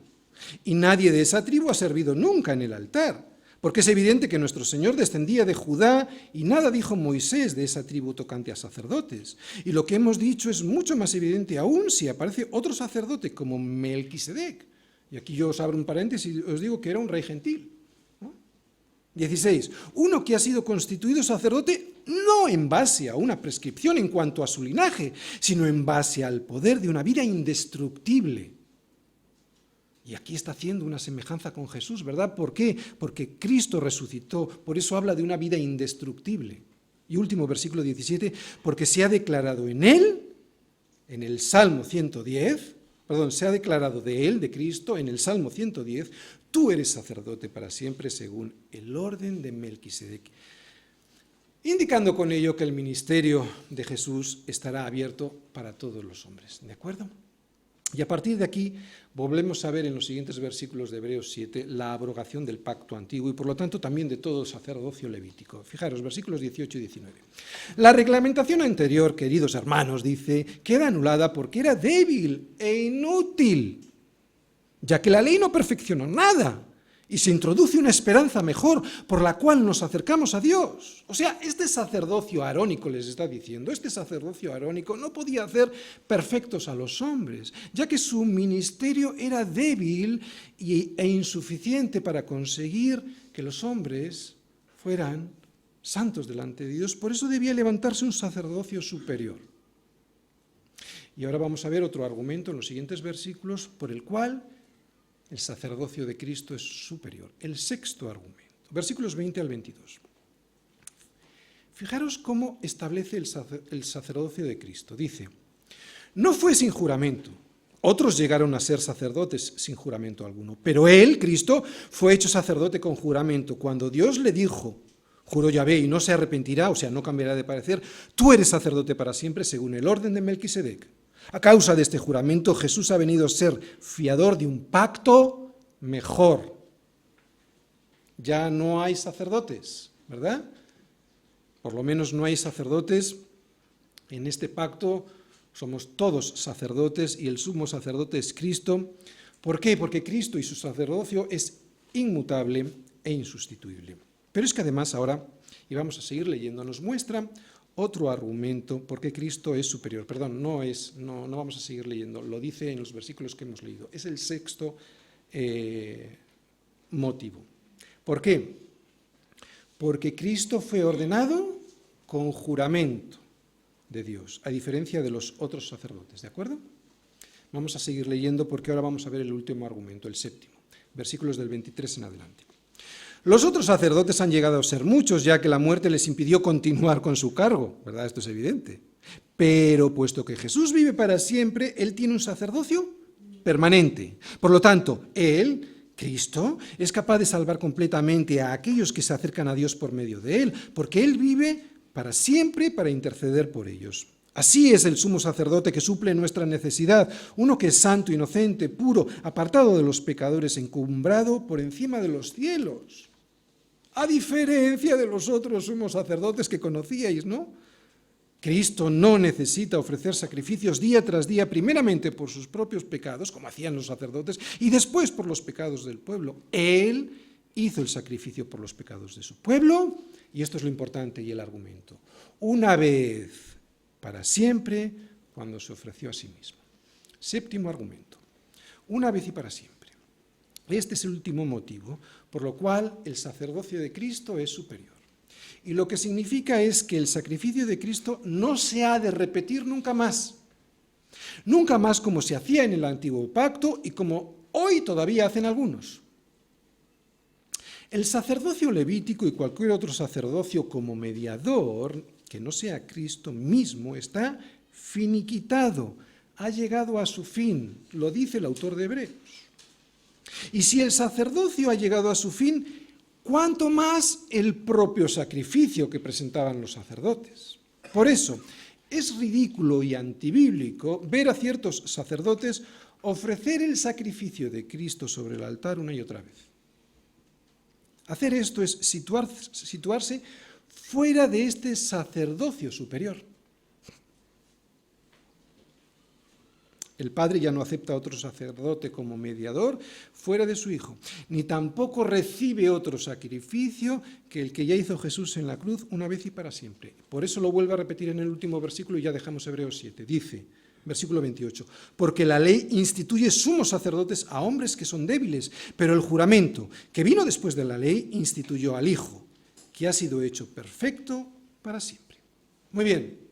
y nadie de esa tribu ha servido nunca en el altar, porque es evidente que nuestro Señor descendía de Judá, y nada dijo Moisés de esa tribu tocante a sacerdotes. Y lo que hemos dicho es mucho más evidente aún si aparece otro sacerdote como Melquisedec. Y aquí yo os abro un paréntesis y os digo que era un rey gentil. 16. Uno que ha sido constituido sacerdote no en base a una prescripción en cuanto a su linaje, sino en base al poder de una vida indestructible. Y aquí está haciendo una semejanza con Jesús, ¿verdad? ¿Por qué? Porque Cristo resucitó, por eso habla de una vida indestructible. Y último versículo 17, porque se ha declarado en él, en el Salmo 110, se ha declarado de él, de Cristo, en el Salmo 110, tú eres sacerdote para siempre según el orden de Melquisedec, indicando con ello que el ministerio de Jesús estará abierto para todos los hombres. ¿De acuerdo? Y a partir de aquí volvemos a ver en los siguientes versículos de Hebreos 7 la abrogación del pacto antiguo y por lo tanto también de todo el sacerdocio levítico. Fijaros, versículos 18 y 19. La reglamentación anterior, queridos hermanos, dice, queda anulada porque era débil e inútil, ya que la ley no perfeccionó nada y se introduce una esperanza mejor por la cual nos acercamos a Dios. O sea, este sacerdocio arónico, les está diciendo, este sacerdocio arónico no podía hacer perfectos a los hombres, ya que su ministerio era débil e insuficiente para conseguir que los hombres fueran santos delante de Dios. Por eso debía levantarse un sacerdocio superior. Y ahora vamos a ver otro argumento en los siguientes versículos por el cual el sacerdocio de Cristo es superior. El sexto argumento, versículos 20 al 22. Fijaros cómo establece el sacerdocio de Cristo. Dice, no fue sin juramento. Otros llegaron a ser sacerdotes sin juramento alguno. Pero él, Cristo, fue hecho sacerdote con juramento cuando Dios le dijo, Juró Yahvé y no se arrepentirá, o sea, no cambiará de parecer, tú eres sacerdote para siempre según el orden de Melquisedec. A causa de este juramento, Jesús ha venido a ser fiador de un pacto mejor. Ya no hay sacerdotes, ¿verdad? Por lo menos no hay sacerdotes en este pacto. Somos todos sacerdotes y el sumo sacerdote es Cristo. ¿Por qué? Porque Cristo y su sacerdocio es inmutable e insustituible. Pero es que además ahora, y vamos a seguir leyendo, nos muestra otro argumento por qué Cristo es superior. Perdón, no vamos a seguir leyendo, lo dice en los versículos que hemos leído. Es el sexto motivo. ¿Por qué? Porque Cristo fue ordenado con juramento de Dios, a diferencia de los otros sacerdotes, ¿de acuerdo? Vamos a seguir leyendo porque ahora vamos a ver el último argumento, el séptimo, versículos del 23 en adelante. Los otros sacerdotes han llegado a ser muchos, ya que la muerte les impidió continuar con su cargo, ¿verdad? Esto es evidente. Pero puesto que Jesús vive para siempre, Él tiene un sacerdocio permanente. Por lo tanto, Él, Cristo, es capaz de salvar completamente a aquellos que se acercan a Dios por medio de Él, porque Él vive para siempre para interceder por ellos. Así es el sumo sacerdote que suple nuestra necesidad, uno que es santo, inocente, puro, apartado de los pecadores, encumbrado por encima de los cielos. A diferencia de los otros sumos sacerdotes que conocíais, ¿no? Cristo no necesita ofrecer sacrificios día tras día, primeramente por sus propios pecados, como hacían los sacerdotes, y después por los pecados del pueblo. Él hizo el sacrificio por los pecados de su pueblo, y esto es lo importante y el argumento. Una vez para siempre, cuando se ofreció a sí mismo. Séptimo argumento. Una vez y para siempre. Este es el último motivo por lo cual el sacerdocio de Cristo es superior. Y lo que significa es que el sacrificio de Cristo no se ha de repetir nunca más. Nunca más como se hacía en el antiguo pacto y como hoy todavía hacen algunos. El sacerdocio levítico y cualquier otro sacerdocio como mediador, que no sea Cristo mismo, está finiquitado, ha llegado a su fin, lo dice el autor de Hebreos. Y si el sacerdocio ha llegado a su fin, ¿cuánto más el propio sacrificio que presentaban los sacerdotes? Por eso, es ridículo y antibíblico ver a ciertos sacerdotes ofrecer el sacrificio de Cristo sobre el altar una y otra vez. Hacer esto es situarse fuera de este sacerdocio superior. El Padre ya no acepta a otro sacerdote como mediador fuera de su Hijo, ni tampoco recibe otro sacrificio que el que ya hizo Jesús en la cruz una vez y para siempre. Por eso lo vuelve a repetir en el último versículo y ya dejamos Hebreos 7. Dice, versículo 28, porque la ley instituye sumos sacerdotes a hombres que son débiles, pero el juramento que vino después de la ley instituyó al Hijo, que ha sido hecho perfecto para siempre. Muy bien.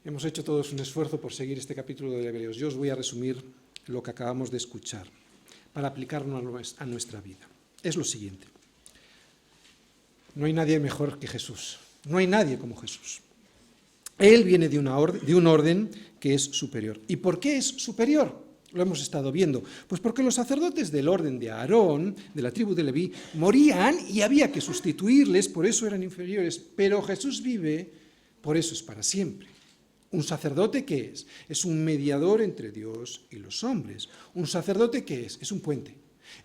Hemos hecho todos un esfuerzo por seguir este capítulo de Hebreos. Yo os voy a resumir lo que acabamos de escuchar para aplicarlo a nuestra vida. Es lo siguiente. No hay nadie mejor que Jesús. No hay nadie como Jesús. Él viene de un orden que es superior. ¿Y por qué es superior? Lo hemos estado viendo. Pues porque los sacerdotes del orden de Aarón, de la tribu de Leví, morían y había que sustituirles, por eso eran inferiores. Pero Jesús vive, por eso es para siempre. ¿Un sacerdote qué es? Es un mediador entre Dios y los hombres. ¿Un sacerdote qué es? Es un puente.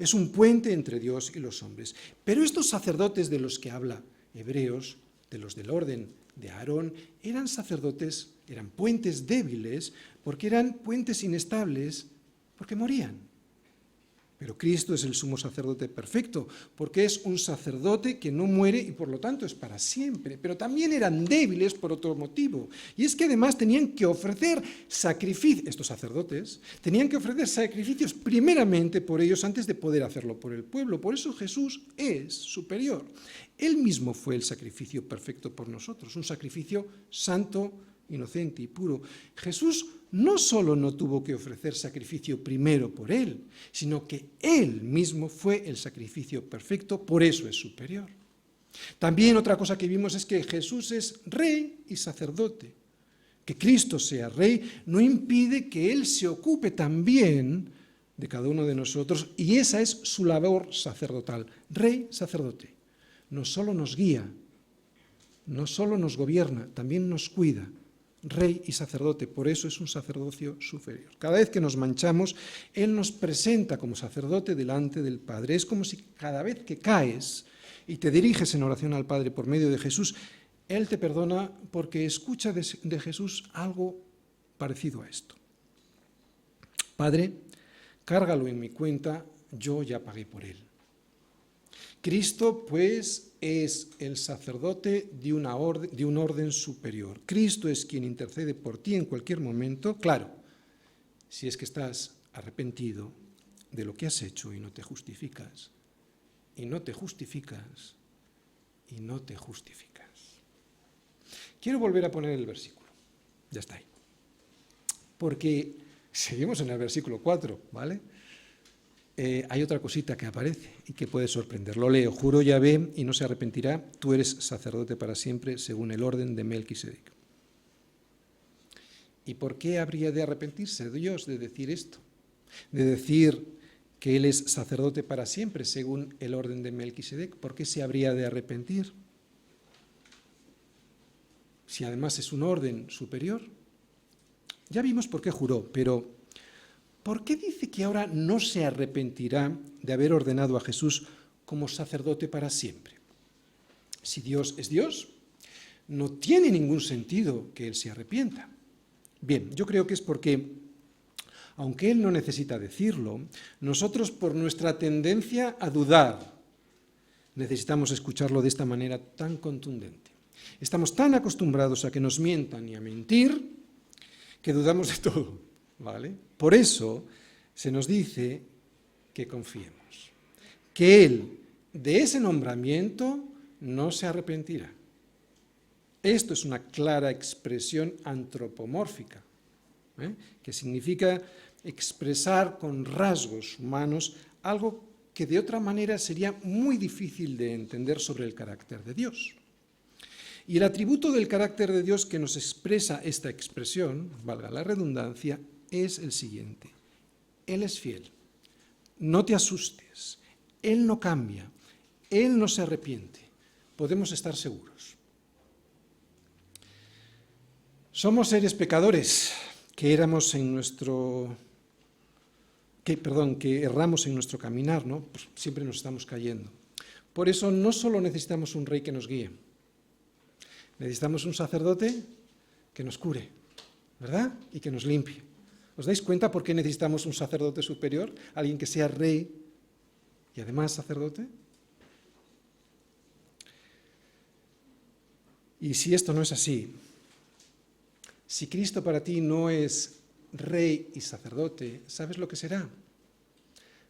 Es un puente entre Dios y los hombres. Pero estos sacerdotes de los que habla Hebreos, de los del orden de Aarón, eran sacerdotes, eran puentes débiles, porque eran puentes inestables, porque morían. Pero Cristo es el sumo sacerdote perfecto, porque es un sacerdote que no muere y por lo tanto es para siempre. Pero también eran débiles por otro motivo. Y es que además tenían que ofrecer sacrificios, estos sacerdotes, tenían que ofrecer sacrificios primeramente por ellos antes de poder hacerlo por el pueblo. Por eso Jesús es superior. Él mismo fue el sacrificio perfecto por nosotros, un sacrificio santo, inocente y puro. Jesús no solo no tuvo que ofrecer sacrificio primero por él, sino que él mismo fue el sacrificio perfecto, por eso es superior. También otra cosa que vimos es que Jesús es rey y sacerdote. Que Cristo sea rey no impide que él se ocupe también de cada uno de nosotros, y esa es su labor sacerdotal, rey, sacerdote. no solo nos guía, no solo nos gobierna, también nos cuida. Rey y sacerdote, por eso es un sacerdocio superior. Cada vez que nos manchamos, Él nos presenta como sacerdote delante del Padre. Es como si cada vez que caes y te diriges en oración al Padre por medio de Jesús, Él te perdona porque escucha de Jesús algo parecido a esto. Padre, cárgalo en mi cuenta, yo ya pagué por Él. Cristo, pues, es el sacerdote de un orden superior. Cristo es quien intercede por ti en cualquier momento, claro, si es que estás arrepentido de lo que has hecho y no te justificas, y no te justificas, y no te justificas. Quiero volver a poner el versículo, ya está ahí, porque seguimos en el versículo 4, ¿vale? Hay otra cosita que aparece y que puede sorprender. Lo leo. Juró Yahvé y no se arrepentirá, tú eres sacerdote para siempre según el orden de Melquisedec. ¿Y por qué habría de arrepentirse Dios de decir esto? De decir que Él es sacerdote para siempre según el orden de Melquisedec. ¿Por qué se habría de arrepentir? Si además es un orden superior. Ya vimos por qué juró, pero ¿por qué dice que ahora no se arrepentirá de haber ordenado a Jesús como sacerdote para siempre? Si Dios es Dios, no tiene ningún sentido que Él se arrepienta. Bien, yo creo que es porque, aunque Él no necesita decirlo, nosotros por nuestra tendencia a dudar, necesitamos escucharlo de esta manera tan contundente. Estamos tan acostumbrados a que nos mientan y a mentir que dudamos de todo. ¿Vale? Por eso se nos dice que confiemos, que Él de ese nombramiento no se arrepentirá. Esto es una clara expresión antropomórfica, que significa expresar con rasgos humanos algo que de otra manera sería muy difícil de entender sobre el carácter de Dios. Y el atributo del carácter de Dios que nos expresa esta expresión, valga la redundancia, es el siguiente: Él es fiel, no te asustes, Él no cambia, Él no se arrepiente, podemos estar seguros. Somos seres pecadores que erramos en nuestro caminar, ¿no? Pues siempre nos estamos cayendo. Por eso no solo necesitamos un rey que nos guíe, necesitamos un sacerdote que nos cure, ¿verdad? Y que nos limpie. ¿Os dais cuenta por qué necesitamos un sacerdote superior? Alguien que sea rey y además sacerdote. Y si esto no es así, si Cristo para ti no es rey y sacerdote, ¿sabes lo que será?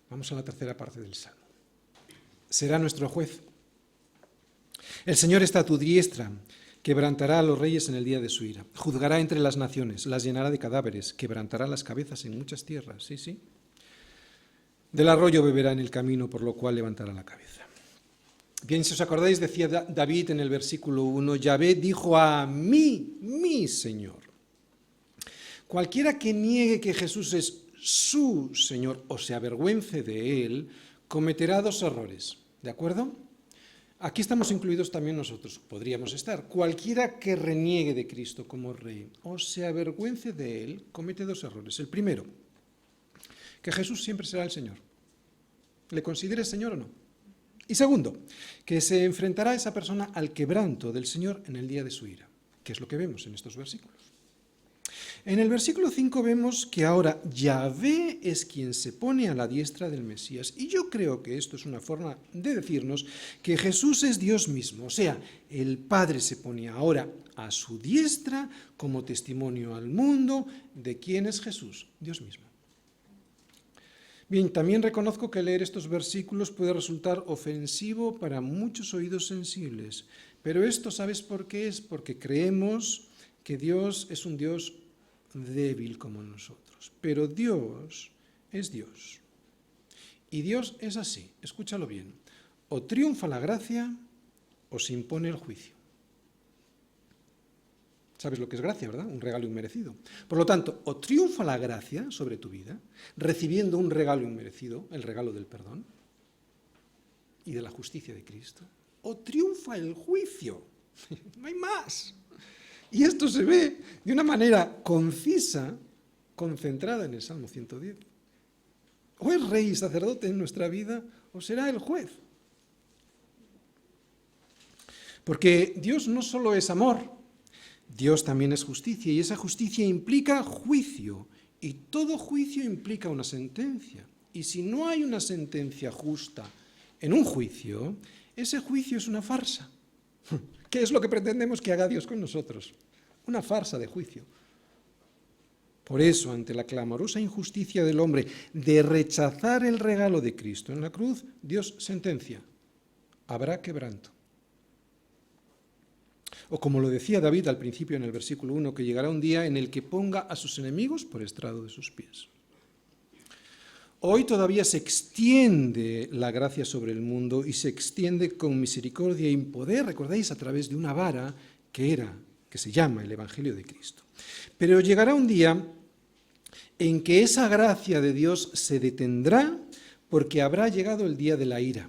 Vamos a la tercera parte del Salmo. Será nuestro juez. El Señor está a tu diestra, quebrantará a los reyes en el día de su ira. Juzgará entre las naciones, las llenará de cadáveres, quebrantará las cabezas en muchas tierras. Sí, sí. Del arroyo beberá en el camino, por lo cual levantará la cabeza. Bien, si os acordáis, decía David en el versículo 1, Yahvé dijo a mí, mi Señor. Cualquiera que niegue que Jesús es su Señor o se avergüence de Él, cometerá dos errores. ¿De acuerdo? Aquí estamos incluidos también nosotros, podríamos estar. Cualquiera que reniegue de Cristo como Rey o se avergüence de Él, comete dos errores. El primero, que Jesús siempre será el Señor. ¿Le consideres Señor o no? Y segundo, que se enfrentará esa persona al quebranto del Señor en el día de su ira, que es lo que vemos en estos versículos. En el versículo 5 vemos que ahora Yahvé es quien se pone a la diestra del Mesías. Y yo creo que esto es una forma de decirnos que Jesús es Dios mismo. O sea, el Padre se pone ahora a su diestra como testimonio al mundo de quién es Jesús, Dios mismo. Bien, también reconozco que leer estos versículos puede resultar ofensivo para muchos oídos sensibles. Pero esto, ¿sabes por qué es? Porque creemos que Dios es un Dios débil como nosotros, pero Dios es Dios. Y Dios es así, escúchalo bien, o triunfa la gracia o se impone el juicio. ¿Sabes lo que es gracia, verdad? Un regalo inmerecido. Por lo tanto, o triunfa la gracia sobre tu vida, recibiendo un regalo inmerecido, el regalo del perdón y de la justicia de Cristo, o triunfa el juicio. No hay más. Y esto se ve de una manera concisa, concentrada en el Salmo 110. O es rey y sacerdote en nuestra vida, o será el juez. Porque Dios no solo es amor, Dios también es justicia, y esa justicia implica juicio, y todo juicio implica una sentencia. Y si no hay una sentencia justa en un juicio, ese juicio es una farsa. ¿Qué es lo que pretendemos que haga Dios con nosotros? Una farsa de juicio. Por eso, ante la clamorosa injusticia del hombre de rechazar el regalo de Cristo en la cruz, Dios sentencia: habrá quebranto. O como lo decía David al principio en el versículo 1, que llegará un día en el que ponga a sus enemigos por estrado de sus pies. Hoy todavía se extiende la gracia sobre el mundo y se extiende con misericordia y poder, recordáis, a través de una vara que se llama el Evangelio de Cristo. Pero llegará un día en que esa gracia de Dios se detendrá porque habrá llegado el día de la ira.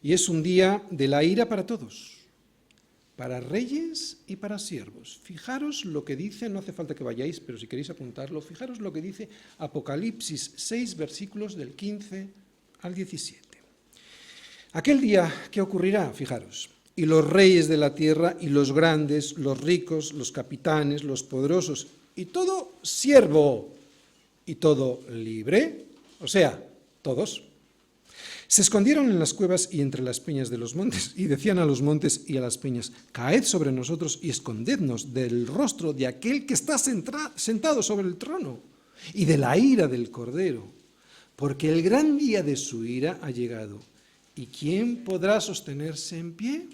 Y es un día de la ira para todos, para reyes y para siervos. Fijaros lo que dice, no hace falta que vayáis, pero si queréis apuntarlo, fijaros lo que dice Apocalipsis 6, versículos del 15 al 17. Aquel día, ¿qué ocurrirá? Fijaros. Y los reyes de la tierra, y los grandes, los ricos, los capitanes, los poderosos, y todo siervo, y todo libre, o sea, todos, se escondieron en las cuevas y entre las peñas de los montes, y decían a los montes y a las peñas: caed sobre nosotros y escondednos del rostro de aquel que está sentado sobre el trono, y de la ira del Cordero, porque el gran día de su ira ha llegado. ¿Y quién podrá sostenerse en pie?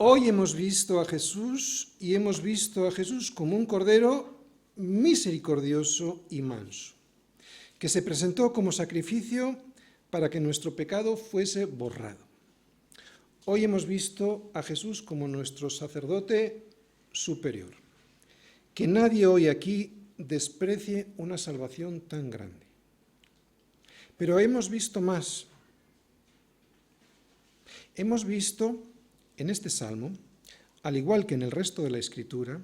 Hoy hemos visto a Jesús, y hemos visto a Jesús como un Cordero misericordioso y manso, que se presentó como sacrificio para que nuestro pecado fuese borrado. Hoy hemos visto a Jesús como nuestro sacerdote superior. Que nadie hoy aquí desprecie una salvación tan grande. Pero hemos visto más. Hemos visto en este salmo, al igual que en el resto de la Escritura,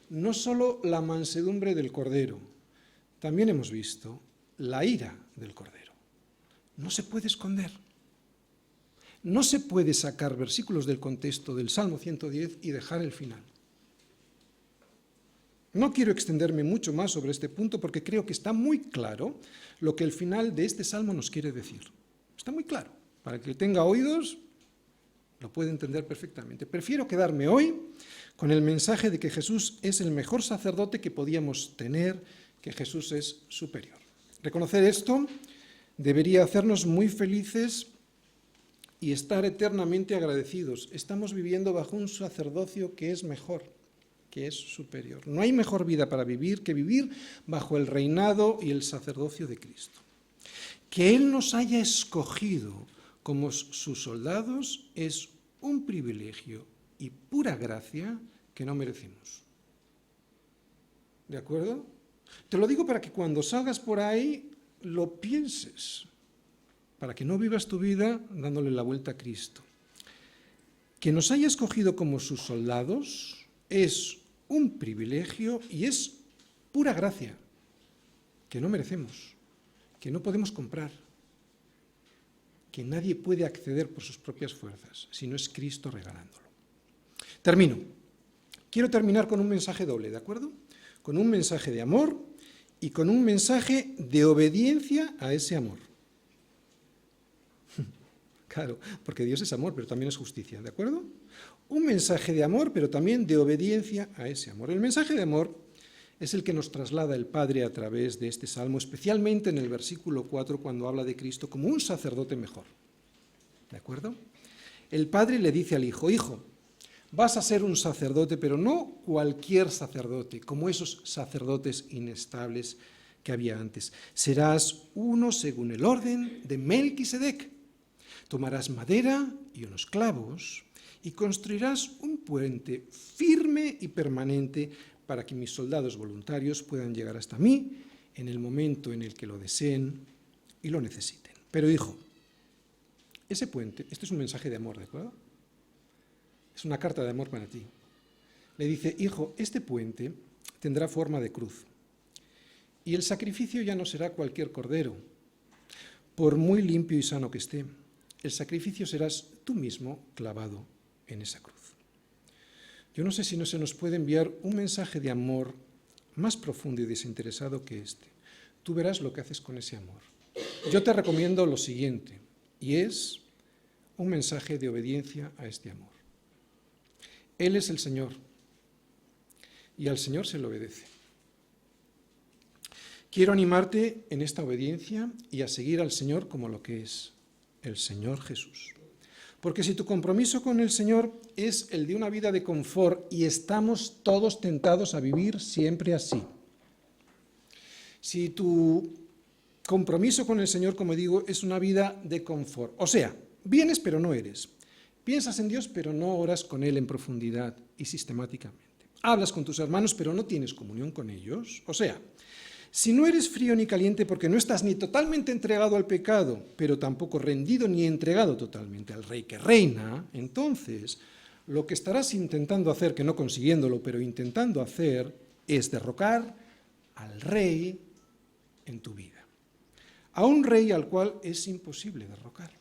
no solo la mansedumbre del Cordero, también hemos visto la ira del Cordero. No se puede esconder. No se puede sacar versículos del contexto del Salmo 110 y dejar el final. No quiero extenderme mucho más sobre este punto porque creo que está muy claro lo que el final de este salmo nos quiere decir. Está muy claro. Para el que tenga oídos, lo puede entender perfectamente. Prefiero quedarme hoy con el mensaje de que Jesús es el mejor sacerdote que podíamos tener, que Jesús es superior. Reconocer esto debería hacernos muy felices y estar eternamente agradecidos. Estamos viviendo bajo un sacerdocio que es mejor, que es superior. No hay mejor vida para vivir que vivir bajo el reinado y el sacerdocio de Cristo. Que Él nos haya escogido como sus soldados es un privilegio y pura gracia que no merecemos. ¿De acuerdo? Te lo digo para que cuando salgas por ahí lo pienses, para que no vivas tu vida dándole la vuelta a Cristo. Que nos haya escogido como sus soldados es un privilegio y es pura gracia que no merecemos, que no podemos comprar, que nadie puede acceder por sus propias fuerzas, si no es Cristo regalándolo. Termino. Quiero terminar con un mensaje doble, ¿de acuerdo? Con un mensaje de amor y con un mensaje de obediencia a ese amor. Claro, porque Dios es amor, pero también es justicia, ¿de acuerdo? Un mensaje de amor, pero también de obediencia a ese amor. El mensaje de amor es el que nos traslada el Padre a través de este salmo, especialmente en el versículo 4, cuando habla de Cristo como un sacerdote mejor. ¿De acuerdo? El Padre le dice al Hijo: Hijo, vas a ser un sacerdote, pero no cualquier sacerdote, como esos sacerdotes inestables que había antes. Serás uno según el orden de Melquisedec. Tomarás madera y unos clavos y construirás un puente firme y permanente para que mis soldados voluntarios puedan llegar hasta mí en el momento en el que lo deseen y lo necesiten. Pero hijo, ese puente, esto es un mensaje de amor, ¿de acuerdo? Es una carta de amor para ti. Le dice, hijo, este puente tendrá forma de cruz. Y el sacrificio ya no será cualquier cordero, por muy limpio y sano que esté. El sacrificio serás tú mismo clavado en esa cruz. Yo no sé si no se nos puede enviar un mensaje de amor más profundo y desinteresado que este. Tú verás lo que haces con ese amor. Yo te recomiendo lo siguiente, y es un mensaje de obediencia a este amor. Él es el Señor, y al Señor se le obedece. Quiero animarte en esta obediencia y a seguir al Señor como lo que es, el Señor Jesús. Porque si tu compromiso con el Señor es el de una vida de confort, y estamos todos tentados a vivir siempre así, si tu compromiso con el Señor, como digo, es una vida de confort, o sea, vienes pero no eres, piensas en Dios pero no oras con Él en profundidad y sistemáticamente, hablas con tus hermanos pero no tienes comunión con ellos, o sea, si no eres frío ni caliente porque no estás ni totalmente entregado al pecado, pero tampoco rendido ni entregado totalmente al Rey que reina, entonces lo que estarás intentando hacer, que no consiguiéndolo, pero intentando hacer, es derrocar al Rey en tu vida. A un Rey al cual es imposible derrocar.